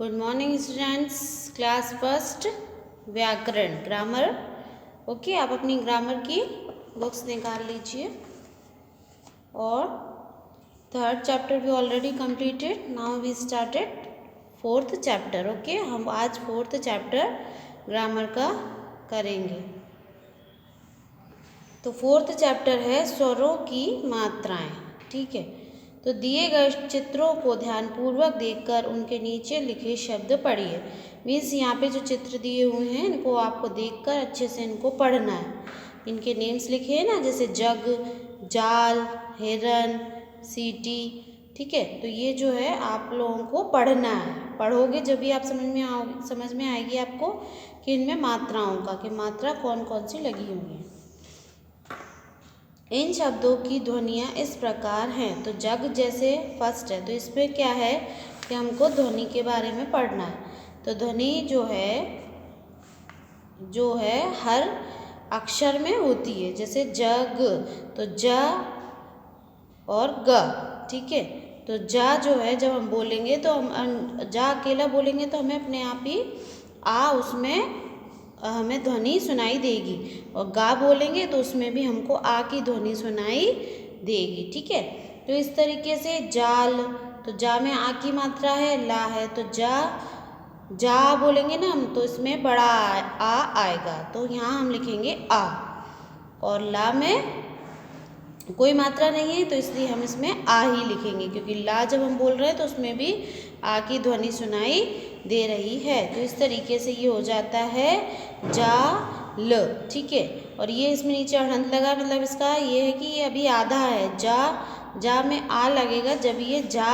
Good morning students. Class first व्याकरण grammar. Okay, आप अपनी ग्रामर की बुक्स निकाल लीजिए और थर्ड चैप्टर भी already completed. Now we started fourth chapter. Okay, हम आज फोर्थ चैप्टर ग्रामर का करेंगे। तो फोर्थ चैप्टर है स्वरों की मात्राएं। ठीक है, तो दिए गए चित्रों को ध्यानपूर्वक देखकर उनके नीचे लिखे शब्द पढ़िए। मीन्स यहाँ पे जो चित्र दिए हुए हैं इनको आपको देखकर अच्छे से इनको पढ़ना है। इनके नेम्स लिखे हैं ना, जैसे जग, जाल, हिरन, सीटी। ठीक है, तो ये जो है आप लोगों को पढ़ना है। पढ़ोगे जब भी आप समझ में आएगी आपको कि इनमें मात्राओं का कि मात्रा कौन कौन सी लगी हुई है। इन शब्दों की ध्वनियाँ इस प्रकार हैं। तो जग जैसे फर्स्ट है, तो इसमें क्या है कि हमको ध्वनि के बारे में पढ़ना है। तो ध्वनि जो है हर अक्षर में होती है। जैसे जग, तो ज और ग। ठीक है, तो जा जो है जब हम बोलेंगे तो हम जा अकेला बोलेंगे तो हमें अपने आप ही उसमें हमें ध्वनि सुनाई देगी, और गा बोलेंगे तो उसमें भी हमको आ की ध्वनि सुनाई देगी। ठीक है, तो इस तरीके से जाल, तो जा में आ की मात्रा है, ला है, तो जा बोलेंगे ना हम तो इसमें बड़ा आ आएगा, तो यहाँ हम लिखेंगे आ। और ला में कोई मात्रा नहीं है तो इसलिए हम इसमें आ ही लिखेंगे, क्योंकि ला जब हम बोल रहे हैं तो उसमें भी आ की ध्वनि सुनाई दे रही है। तो इस तरीके से ये हो जाता है जा ल। ठीक है, और ये इसमें नीचे अड़हंत लगा, मतलब इसका ये है कि ये अभी आधा है। जा में आ लगेगा जब ये जा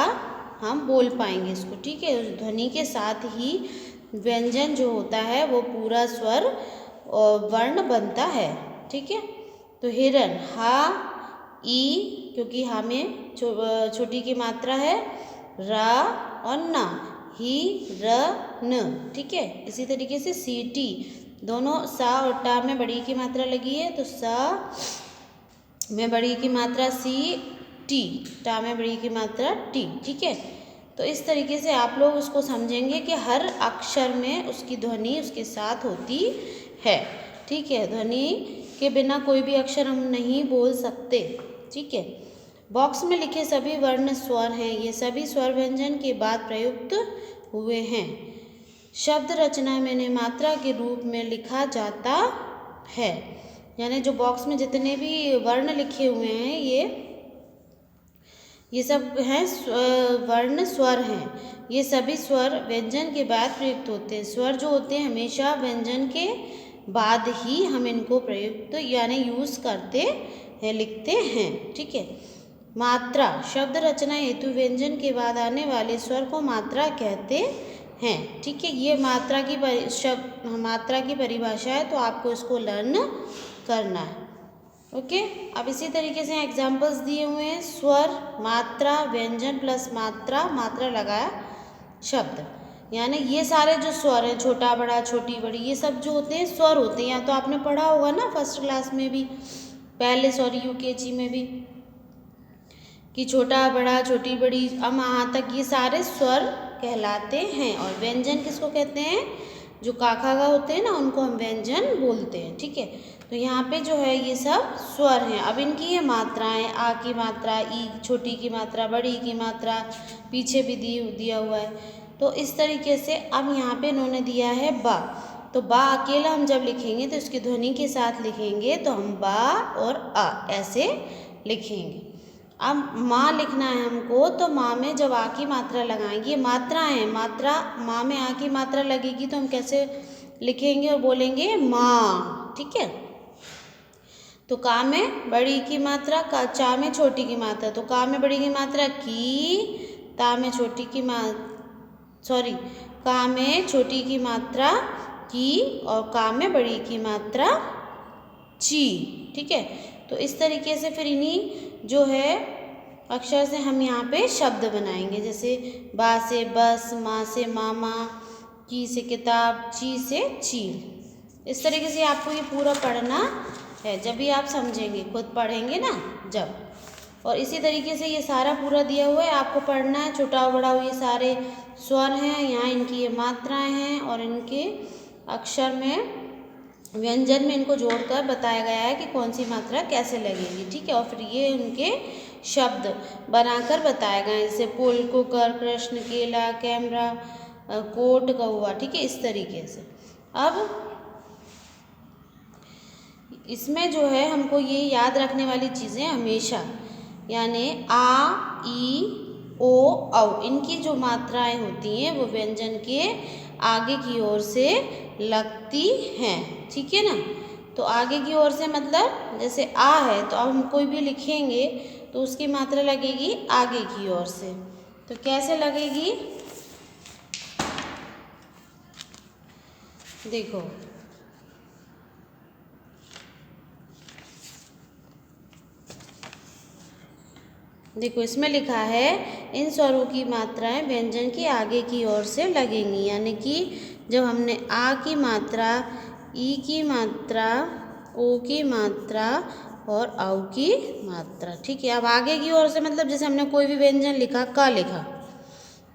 हम बोल पाएंगे इसको। ठीक है, उस ध्वनि के साथ ही व्यंजन जो होता है वो पूरा स्वर और वर्ण बनता है। ठीक है, तो हिरन हा ई, क्योंकि हा में छोटी की मात्रा है, रा और ना, ही र न। ठीक है, इसी तरीके से सीटी, दोनों सा और टा में बड़ी की मात्रा लगी है, तो सा में बड़ी की मात्रा सी टी, टा में बड़ी की मात्रा टी। ठीक है, तो इस तरीके से आप लोग उसको समझेंगे कि हर अक्षर में उसकी ध्वनि उसके साथ होती है। ठीक है, ध्वनि के बिना कोई भी अक्षर हम नहीं बोल सकते। ठीक है, बॉक्स में लिखे सभी वर्ण स्वर हैं। ये सभी स्वर व्यंजन के बाद प्रयुक्त हुए हैं। शब्द रचना में मात्रा के रूप में लिखा जाता है। यानी जो बॉक्स में जितने भी वर्ण लिखे हुए हैं ये सब हैं वर्ण स्वर हैं। ये सभी स्वर व्यंजन के बाद प्रयुक्त होते हैं। स्वर जो होते हैं हमेशा व्यंजन के बाद ही हम इनको प्रयुक्त यानी यूज़ करते हैं, लिखते हैं। ठीक है, मात्रा शब्द रचना हेतु व्यंजन के बाद आने वाले स्वर को मात्रा कहते हैं। ठीक है, ये मात्रा की परिभाषा है, तो आपको इसको लर्न करना है। ओके, अब इसी तरीके से एग्जाम्पल्स दिए हुए हैं। स्वर, मात्रा, व्यंजन प्लस मात्रा लगाया शब्द। यानी ये सारे जो स्वर हैं, छोटा बड़ा छोटी बड़ी, ये सब जो होते हैं स्वर होते हैं। या तो आपने पढ़ा होगा ना फर्स्ट क्लास में भी, पहले यूकेजी में भी, कि छोटा बड़ा छोटी बड़ी यहाँ तक ये सारे स्वर कहलाते हैं। और व्यंजन किसको कहते हैं? जो काखा का होते हैं ना उनको हम व्यंजन बोलते हैं। ठीक है, तो यहाँ पे जो है ये सब स्वर हैं। अब इनकी ये मात्राएं, आ की मात्रा, ई छोटी की मात्रा, बड़ी की मात्रा पीछे भी दिया हुआ है। तो इस तरीके से अब यहाँ पे इन्होंने दिया है बा, तो बा अकेला हम जब लिखेंगे तो इसकी ध्वनि के साथ लिखेंगे, तो हम बा और आ ऐसे लिखेंगे। अब माँ लिखना है हमको, तो माँ में जब आ की मात्रा लगाएंगे, मात्रा है, माँ में आ की मात्रा लगेगी तो हम कैसे लिखेंगे और बोलेंगे माँ। ठीक है, तो का में बड़ी की मात्रा, चा में छोटी की मात्रा, तो का में बड़ी की मात्रा की, ता में छोटी की का में छोटी की मात्रा की, और का में बड़ी की मात्रा ची। ठीक है, तो इस तरीके से फिर इन्हीं जो है अक्षर से हम यहाँ पे शब्द बनाएंगे। जैसे बा से बस, माँ से मामा, की से किताब, ची से चील। इस तरीके से आपको ये पूरा पढ़ना है, जब भी आप समझेंगे, खुद पढ़ेंगे ना जब। और इसी तरीके से ये सारा पूरा दिया हुआ है, आपको पढ़ना है। छोटा बड़ा ये सारे स्वर हैं, यहाँ इनकी ये मात्राएं हैं और इनके अक्षर में, व्यंजन में इनको जोड़कर बताया गया है कि कौन सी मात्रा कैसे लगेगी, ठीक है। और फिर ये उनके शब्द बनाकर बताए गए हैं, जैसे पुल, कुकर, कृष्ण, केला, कैमरा, कोट, कौवा, ठीक है, इस तरीके से। अब इसमें जो है हमको ये याद रखने वाली चीज़ें हमेशा, यानी आ, ई, ओ, औ, इनकी जो मात्राएं होती हैं वो व्यंजन के आगे की ओर से लगती हैं, ठीक है ना। तो आगे की ओर से मतलब जैसे आ है, तो अब हम कोई भी लिखेंगे तो उसकी मात्रा लगेगी आगे की ओर से। तो कैसे लगेगी, देखो, देखो इसमें लिखा है इन स्वरों की मात्राएं व्यंजन की आगे की ओर से लगेंगी, यानी कि जब हमने आ की मात्रा, ई की मात्रा, ओ की मात्रा और औ की मात्रा, ठीक है। अब आगे की ओर से मतलब जैसे हमने कोई भी व्यंजन लिखा, क लिखा,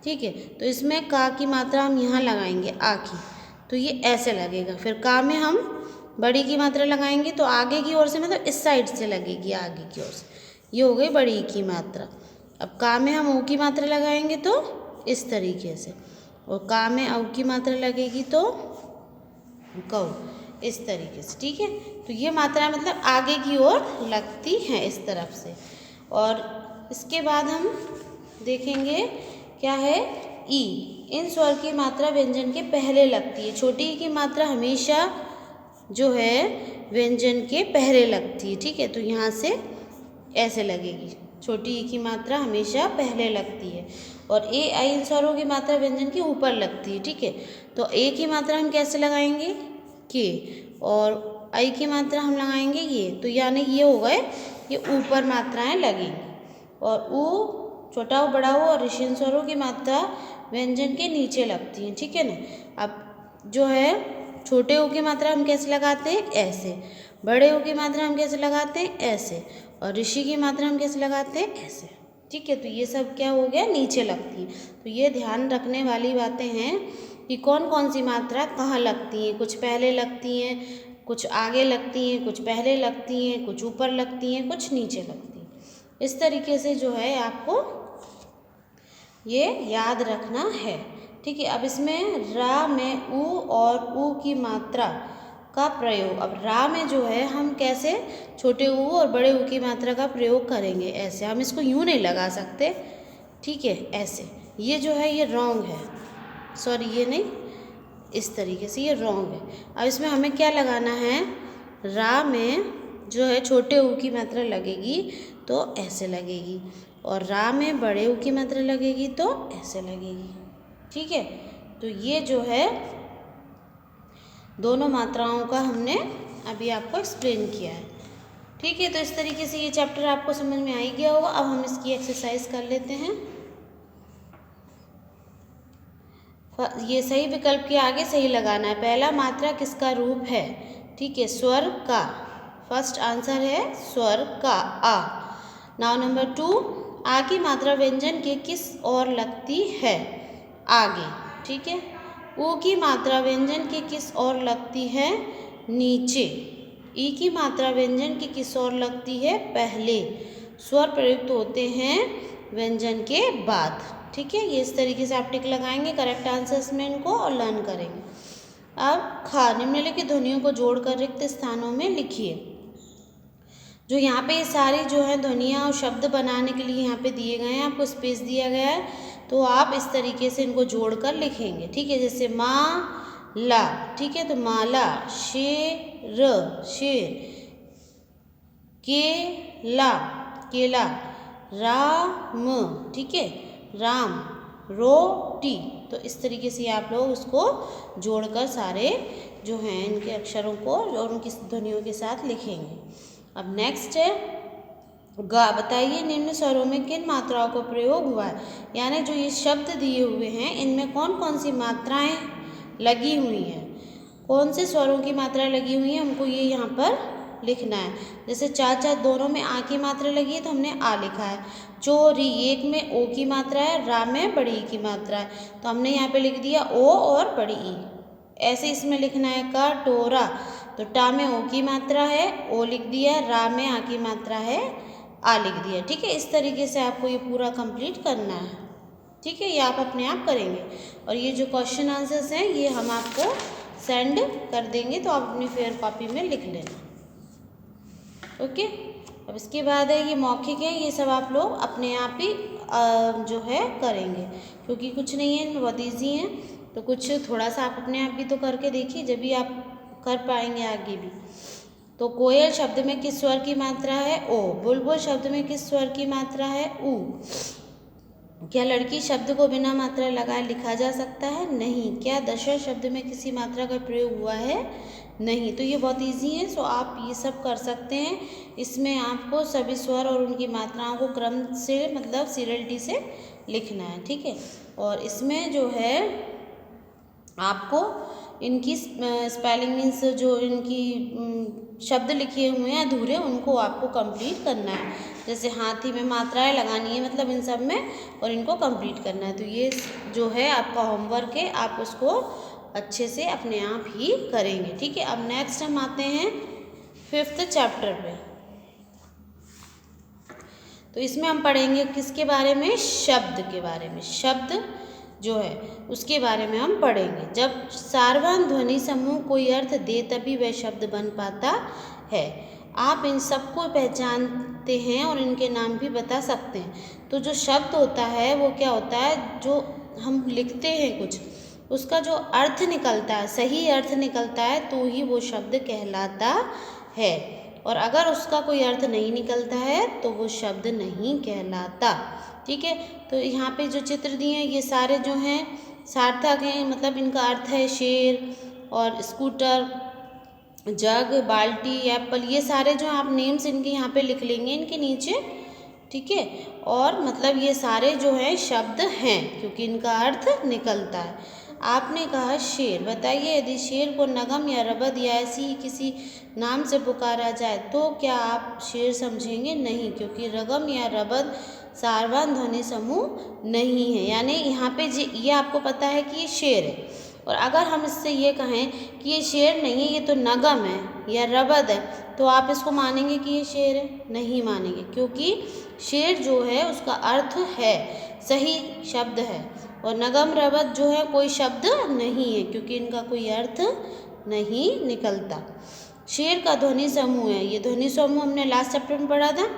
ठीक है, तो इसमें का की मात्रा हम यहाँ लगाएंगे आ की, तो ये ऐसे लगेगा। फिर का में हम बड़ी की मात्रा लगाएंगे तो आगे की ओर से मतलब इस साइड से लगेगी, आगे की ओर से, ये हो गई बड़ी की मात्रा। अब का में हम ओ की मात्रा लगाएंगे तो इस तरीके से, और का में औ की मात्रा लगेगी तो कौ, इस तरीके से, ठीक है। तो ये मात्रा मतलब आगे की ओर लगती हैं इस तरफ से। और इसके बाद हम देखेंगे क्या है, ई। इन स्वर की मात्रा व्यंजन के पहले लगती है। छोटी ई की मात्रा हमेशा जो है व्यंजन के पहले लगती है, ठीक है। तो यहाँ से ऐसे लगेगी, छोटी ई की मात्रा हमेशा पहले लगती है। और ए, आई, इन स्वरों की मात्रा व्यंजन के ऊपर लगती है, ठीक है। तो ए की मात्रा हम कैसे लगाएंगे, के, और आई की मात्रा हम लगाएंगे ये, तो यानी ये हो गए, ये ऊपर मात्राएं लगेंगी। और ऊ, छोटा हो, बड़ा हो और ऋषि स्वरों की मात्रा व्यंजन के नीचे लगती हैं, ठीक है ना। अब जो है छोटे ओ की मात्रा हम कैसे लगाते हैं, ऐसे। बड़े ओ की मात्रा हम कैसे लगाते हैं, ऐसे। और ऋषि की मात्रा हम कैसे लगाते हैं, ऐसे, ठीक है। तो ये सब क्या हो गया, नीचे लगती है। तो ये ध्यान रखने वाली बातें हैं कि कौन कौन सी मात्रा कहाँ लगती हैं। कुछ पहले लगती हैं, कुछ आगे लगती हैं, कुछ पहले लगती हैं, कुछ ऊपर लगती हैं, कुछ नीचे लगती हैं। इस तरीके से जो है आपको ये याद रखना है, ठीक है। अब इसमें रा में ऊ और ऊ की मात्रा का प्रयोग, अब रा में जो है हम कैसे छोटे ऊ और बड़े ऊ की मात्रा का प्रयोग करेंगे, ऐसे। हम इसको यूँ नहीं लगा सकते, ठीक है, ऐसे। ये जो है ये रॉन्ग है, सॉरी ये नहीं, इस तरीके से ये रॉन्ग है। अब इसमें हमें क्या लगाना है, रा में जो है छोटे ऊ की मात्रा लगेगी तो ऐसे लगेगी, और रा में बड़े ऊ की मात्रा लगेगी तो ऐसे लगेगी, ठीक है। तो ये जो है दोनों मात्राओं का हमने अभी आपको एक्सप्लेन किया है, ठीक है। तो इस तरीके से ये चैप्टर आपको समझ में आ ही गया होगा। अब हम इसकी एक्सरसाइज कर लेते हैं। ये सही विकल्प के आगे सही लगाना है। पहला, मात्रा किसका रूप है, ठीक है, स्वर का। फर्स्ट आंसर है स्वर का, आ। नाउ नंबर 2, आ की मात्रा व्यंजन के किस ओर लगती है, आगे, ठीक है। ऊ की मात्रा व्यंजन के किस ओर लगती है, नीचे। ई की मात्रा व्यंजन की किस ओर लगती है, पहले। स्वर प्रयुक्त होते हैं व्यंजन के बाद, ठीक है। ये इस तरीके से आप टिक लगाएंगे करेक्ट आंसर्स में इनको और लर्न करेंगे। अब खा, निम्नलिखित ध्वनियों को जोड़कर रिक्त स्थानों में लिखिए। जो यहाँ पे ये सारी जो है ध्वनियाँ और शब्द बनाने के लिए यहाँ पे दिए गए हैं, आपको स्पेस दिया गया है, तो आप इस तरीके से इनको जोड़कर लिखेंगे, ठीक है। जैसे माँ ला, ठीक है, तो माला। शेर, शेर। केला, केला। राम, ठीक है, राम। रोटी। तो इस तरीके से आप लोग उसको जोड़कर सारे जो हैं इनके अक्षरों को और उनकी ध्वनियों के साथ लिखेंगे। अब नेक्स्ट है गा। बताइए निम्न स्वरों में किन मात्राओं का प्रयोग हुआ है, यानी जो ये शब्द दिए हुए हैं इनमें कौन कौन सी मात्राएं लगी हुई हैं, कौन से स्वरों की मात्रा लगी हुई है, हमको ये यहाँ पर लिखना है। जैसे चाचा दोनों में आ की मात्रा लगी है तो हमने आ लिखा है। चोरी एक में ओ की मात्रा है, रा में बड़ी ई की मात्रा है, तो हमने यहाँ पे लिख दिया ओ और बड़ी ई। ऐसे इसमें लिखना है कटोरा, तो टा में ओ की मात्रा है, ओ लिख दिया, रा में आ की मात्रा है, आ लिख दिया। ठीक है, इस तरीके से आपको ये पूरा कंप्लीट करना है। ठीक है, ये आप अपने आप करेंगे। और ये जो क्वेश्चन आंसर्स हैं ये हम आपको सेंड कर देंगे, तो आप अपनी फेयर कॉपी में लिख लेना। ओके, अब इसके बाद है ये मौखिक है, ये सब आप लोग अपने आप ही जो है करेंगे, क्योंकि कुछ नहीं है, बहुत ईजी है। तो कुछ थोड़ा सा आप अपने आप भी तो करके देखिए, जब भी आप कर पाएंगे आगे भी। तो कोयल शब्द में किस स्वर की मात्रा है? ओ। बुलबुल शब्द में किस स्वर की मात्रा है? ऊ। क्या लड़की शब्द को बिना मात्रा लगाए लिखा जा सकता है? नहीं। क्या दशरथ शब्द में किसी मात्रा का प्रयोग हुआ है? नहीं। तो ये बहुत इजी है, सो आप ये सब कर सकते हैं। इसमें आपको सभी स्वर और उनकी मात्राओं को क्रम से मतलब सीरियलिटी से लिखना है। ठीक है, और इसमें जो है आपको इनकी स्पेलिंग मीन्स जो इनकी शब्द लिखे हुए हैं अधूरे, उनको आपको कंप्लीट करना है। जैसे हाथी में मात्राएं लगानी है, मतलब इन सब में, और इनको कंप्लीट करना है। तो ये जो है आपका होमवर्क है, आप उसको अच्छे से अपने आप ही करेंगे। ठीक है, अब नेक्स्ट हम आते हैं 5th चैप्टर पे। तो इसमें हम पढ़ेंगे किसके बारे में? शब्द के बारे में। शब्द जो है उसके बारे में हम पढ़ेंगे। जब सार्वधातुक ध्वनि समूह कोई अर्थ दे तभी वह शब्द बन पाता है। आप इन सबको पहचानते हैं और इनके नाम भी बता सकते हैं। तो जो शब्द होता है वो क्या होता है, जो हम लिखते हैं कुछ, उसका जो अर्थ निकलता है, सही अर्थ निकलता है, तो ही वो शब्द कहलाता है। और अगर उसका कोई अर्थ नहीं निकलता है तो वो शब्द नहीं कहलाता। ठीक है, तो यहाँ पे जो चित्र दिए हैं ये सारे जो हैं सार्थक हैं, मतलब इनका अर्थ है शेर और स्कूटर, जग, बाल्टी, एप्पल, ये सारे जो आप नेम्स इनके यहाँ पे लिख लेंगे इनके नीचे। ठीक है, और मतलब ये सारे जो हैं शब्द हैं, क्योंकि इनका अर्थ निकलता है। आपने कहा शेर, बताइए यदि शेर को नगम या रबद या ऐसी ही किसी नाम से पुकारा जाए तो क्या आप शेर समझेंगे? नहीं, क्योंकि रगम या रबद सार्वधातुक ध्वनि समूह नहीं है। यानी यहाँ पे ये आपको पता है कि ये शेर है, और अगर हम इससे ये कहें कि ये शेर नहीं है, ये तो नगम है या रबद है, तो आप इसको मानेंगे कि ये शेर है? नहीं मानेंगे, क्योंकि शेर जो है उसका अर्थ है, सही शब्द है, और नगम रबद जो है कोई शब्द नहीं है, क्योंकि इनका कोई अर्थ नहीं निकलता। शेर का ध्वनि समूह है, ये ध्वनि समूह हमने लास्ट चैप्टर में पढ़ा था।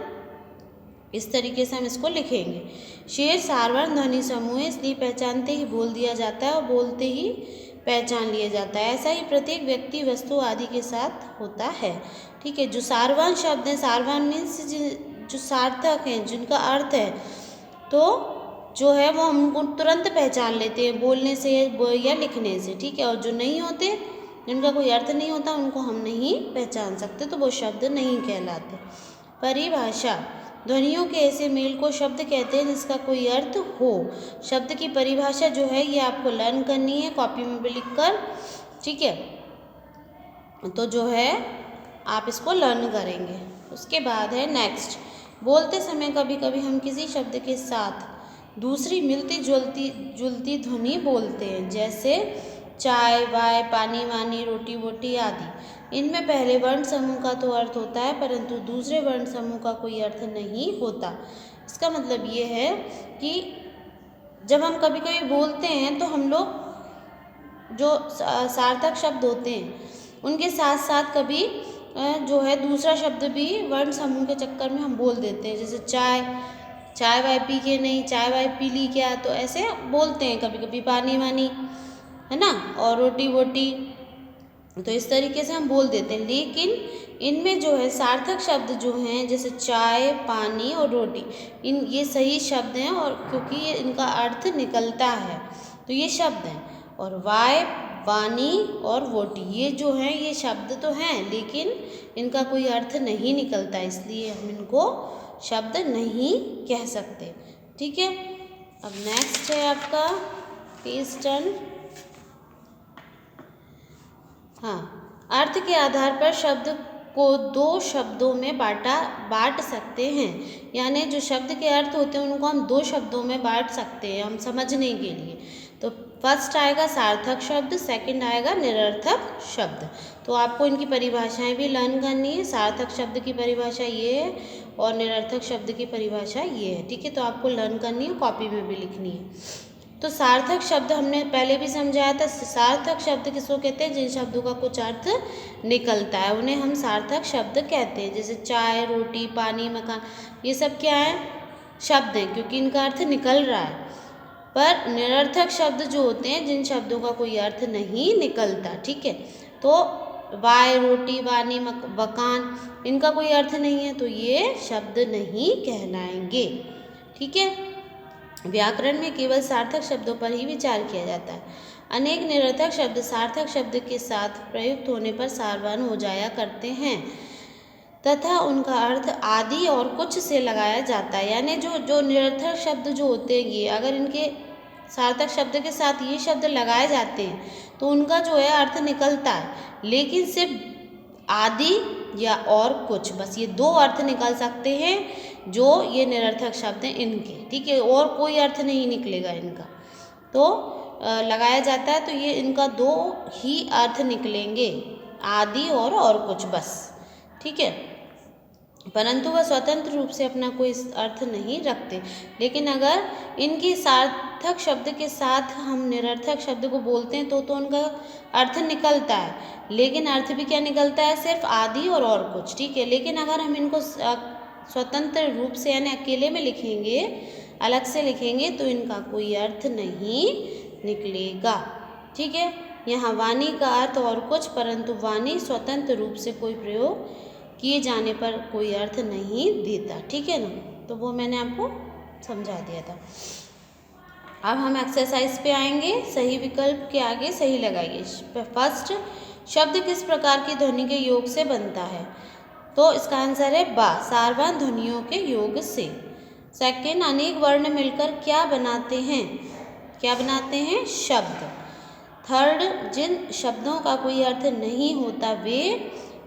इस तरीके से हम इसको लिखेंगे। शेर सार्वधातुक ध्वनि समूह है, इसलिए पहचानते ही बोल दिया जाता है और बोलते ही पहचान लिया जाता है। ऐसा ही प्रत्येक व्यक्ति, वस्तु आदि के साथ होता है। ठीक है, जो सार्वधातुक शब्द हैं, सार्वधातुक मीन्स जो सार्थक हैं, जिनका अर्थ है, तो जो है वो हम उनको तुरंत पहचान लेते हैं बोलने से या लिखने से। ठीक है, और जो नहीं होते, जिनका कोई अर्थ नहीं होता, उनको हम नहीं पहचान सकते, तो वो शब्द नहीं कहलाते। परिभाषा, ध्वनियों के ऐसे मेल को शब्द कहते हैं जिसका कोई अर्थ हो। शब्द की परिभाषा जो है ये आपको लर्न करनी है कॉपी में भी लिख कर। ठीक है, तो जो है आप इसको लर्न करेंगे। उसके बाद है नेक्स्ट, बोलते समय कभी कभी हम किसी शब्द के साथ दूसरी मिलती जुलती ध्वनि बोलते हैं, जैसे चाय, वाय, पानी, वानी, रोटी, वोटी आदि। इनमें पहले वर्ण समूह का तो अर्थ होता है, परंतु दूसरे वर्ण समूह का कोई अर्थ नहीं होता। इसका मतलब ये है कि जब हम कभी कभी बोलते हैं तो हम लोग जो सार्थक शब्द होते हैं उनके साथ साथ कभी जो है दूसरा शब्द भी वर्ण समूह के चक्कर में हम बोल देते हैं। जैसे चाय वाय पी के नहीं, चाय वाय पी ली क्या, तो ऐसे बोलते हैं कभी कभी। पानी वानी, है ना, और रोटी वोटी, तो इस तरीके से हम बोल देते हैं। लेकिन इनमें जो है सार्थक शब्द जो हैं, जैसे चाय, पानी और रोटी, ये सही शब्द हैं, और क्योंकि ये इनका अर्थ निकलता है, तो ये शब्द हैं। और वाय, वानी और वोटी, ये जो हैं ये शब्द तो हैं, लेकिन इनका कोई अर्थ नहीं निकलता, इसलिए हम इनको शब्द नहीं कह सकते। ठीक है, अब नेक्स्ट है आपका पेज टर्न। हाँ, अर्थ के आधार पर शब्द को दो शब्दों में बांट सकते हैं, यानी जो शब्द के अर्थ होते हैं उनको हम दो शब्दों में बांट सकते हैं हम समझने के लिए। तो फर्स्ट आएगा सार्थक शब्द, सेकंड आएगा निरर्थक शब्द। तो आपको इनकी परिभाषाएं भी लर्न करनी है। सार्थक शब्द की परिभाषा ये है और निरर्थक शब्द की परिभाषा ये है, ठीक है। तो आपको लर्न करनी है, कॉपी में भी लिखनी है। तो सार्थक शब्द हमने पहले भी समझाया था। सार्थक शब्द किसको कहते हैं? जिन शब्दों का कुछ अर्थ निकलता है उन्हें हम सार्थक शब्द कहते हैं। जैसे चाय, रोटी, पानी, मकान, ये सब क्या है? शब्द हैं, क्योंकि इनका अर्थ निकल रहा है। पर निरर्थक शब्द जो होते हैं जिन शब्दों का कोई अर्थ नहीं निकलता, ठीक है। तो वाय, रोटी, वानी, मकान, इनका कोई अर्थ नहीं है तो ये शब्द नहीं कहलाएंगे, ठीक है। व्याकरण में केवल सार्थक शब्दों पर ही विचार किया जाता है। अनेक निरर्थक शब्द सार्थक शब्द के साथ प्रयुक्त होने पर सारवान हो जाया करते हैं तथा उनका अर्थ आदि और कुछ से लगाया जाता है। यानी जो निरर्थक शब्द जो होते हैं ये अगर इनके सार्थक शब्द के साथ ये शब्द लगाए जाते हैं तो उनका जो है अर्थ निकलता है, लेकिन सिर्फ आदि या और कुछ, बस ये दो अर्थ निकल सकते हैं जो ये निरर्थक शब्द हैं इनके, ठीक है। और कोई अर्थ नहीं निकलेगा इनका, तो लगाया जाता है तो ये इनका दो ही अर्थ निकलेंगे, आदि और कुछ, बस, ठीक है। परंतु वह स्वतंत्र रूप से अपना कोई अर्थ नहीं रखते। लेकिन अगर इनकी सार्थक शब्द के साथ हम निरर्थक शब्द को बोलते हैं तो उनका अर्थ निकलता है, लेकिन अर्थ भी क्या निकलता है? सिर्फ आदि और कुछ, ठीक है। लेकिन अगर हम इनको स्वतंत्र रूप से यानी अकेले में लिखेंगे, अलग से लिखेंगे तो इनका कोई अर्थ नहीं निकलेगा, ठीक है। यहाँ वाणी का अर्थ और कुछ, परंतु वाणी स्वतंत्र रूप से कोई प्रयोग किए जाने पर कोई अर्थ नहीं देता, ठीक है ना। तो वो मैंने आपको समझा दिया था। अब हम एक्सरसाइज पे आएंगे। सही विकल्प के आगे सही लगाइए। फर्स्ट, शब्द किस प्रकार की ध्वनि के योग से बनता है? तो इसका आंसर है बा, सारवान ध्वनियों के योग से। सेकंड, अनेक वर्ण मिलकर क्या बनाते हैं? क्या बनाते हैं? शब्द। थर्ड, जिन शब्दों का कोई अर्थ नहीं होता वे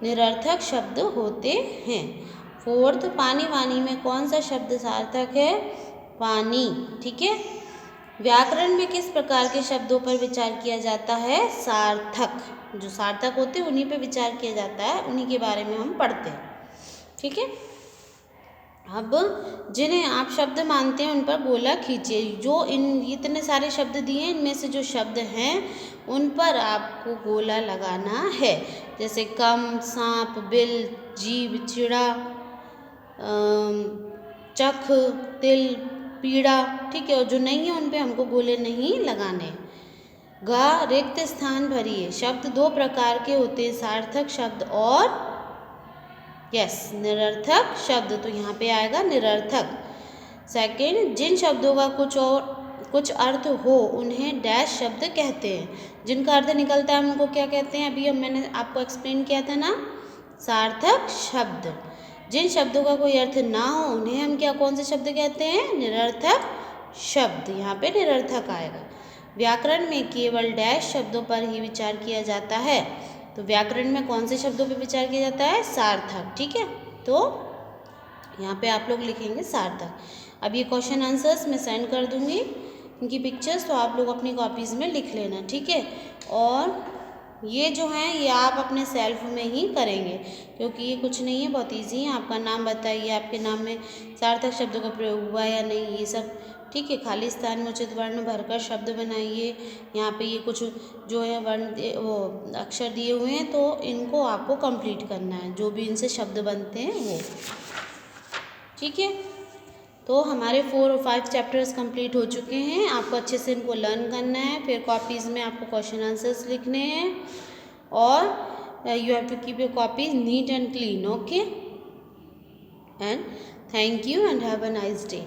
निरर्थक शब्द होते हैं। फोर्थ, पानी वानी में कौन सा शब्द सार्थक है? पानी, ठीक है। व्याकरण में किस प्रकार के शब्दों पर विचार किया जाता है? सार्थक, जो सार्थक होते हैं उन्हीं पे विचार किया जाता है, उन्हीं के बारे में हम पढ़ते हैं, ठीक है। अब जिन्हें आप शब्द मानते हैं उन पर गोला खींचिए। जो इतने सारे शब्द दिए हैं इनमें से जो शब्द हैं उन पर आपको गोला लगाना है। जैसे कम, सांप, बिल, जीभ, चिड़ा, चख, तिल, पीड़ा, ठीक है। और जो नहीं है उन पे हमको गोले नहीं लगाने। ग, रिक्त स्थान भरिए। शब्द दो प्रकार के होते हैं, सार्थक शब्द और निरर्थक शब्द। तो यहाँ पे आएगा निरर्थक। सेकंड, जिन शब्दों का कुछ अर्थ हो उन्हें डैश शब्द कहते हैं। जिनका अर्थ निकलता है उनको क्या कहते हैं? अभी मैंने आपको एक्सप्लेन किया था ना, सार्थक शब्द। जिन शब्दों का कोई अर्थ ना हो उन्हें हम कौन से शब्द कहते हैं? निरर्थक शब्द। यहाँ पे निरर्थक आएगा। व्याकरण में केवल डैश शब्दों पर ही विचार किया जाता है। तो व्याकरण में कौन से शब्दों पर विचार किया जाता है? सार्थक, ठीक है। तो यहाँ पे आप लोग लिखेंगे सार्थक। अब ये क्वेश्चन आंसर्स मैं सेंड कर दूँगी, इनकी पिक्चर्स, तो आप लोग अपनी कॉपीज़ में लिख लेना, ठीक है। और ये जो हैं ये आप अपने सेल्फ में ही करेंगे, क्योंकि ये कुछ नहीं है, बहुत ईजी है। आपका नाम बताइए, आपके नाम में सार्थक शब्दों का प्रयोग हुआ या नहीं, ये सब, ठीक है। खाली स्थान में उचित वर्ण भरकर शब्द बनाइए। यहाँ पे ये कुछ जो है वर्ण वो अक्षर दिए हुए हैं तो इनको आपको कंप्लीट करना है, जो भी इनसे शब्द बनते हैं वो, ठीक है। तो हमारे 4 और 5 चैप्टर्स कंप्लीट हो चुके हैं। आपको अच्छे से इनको लर्न करना है। फिर कॉपीज़ में आपको क्वेश्चन आंसर्स लिखने हैं और you have to keep your copies neat and clean, okay. And thank you and have a nice day.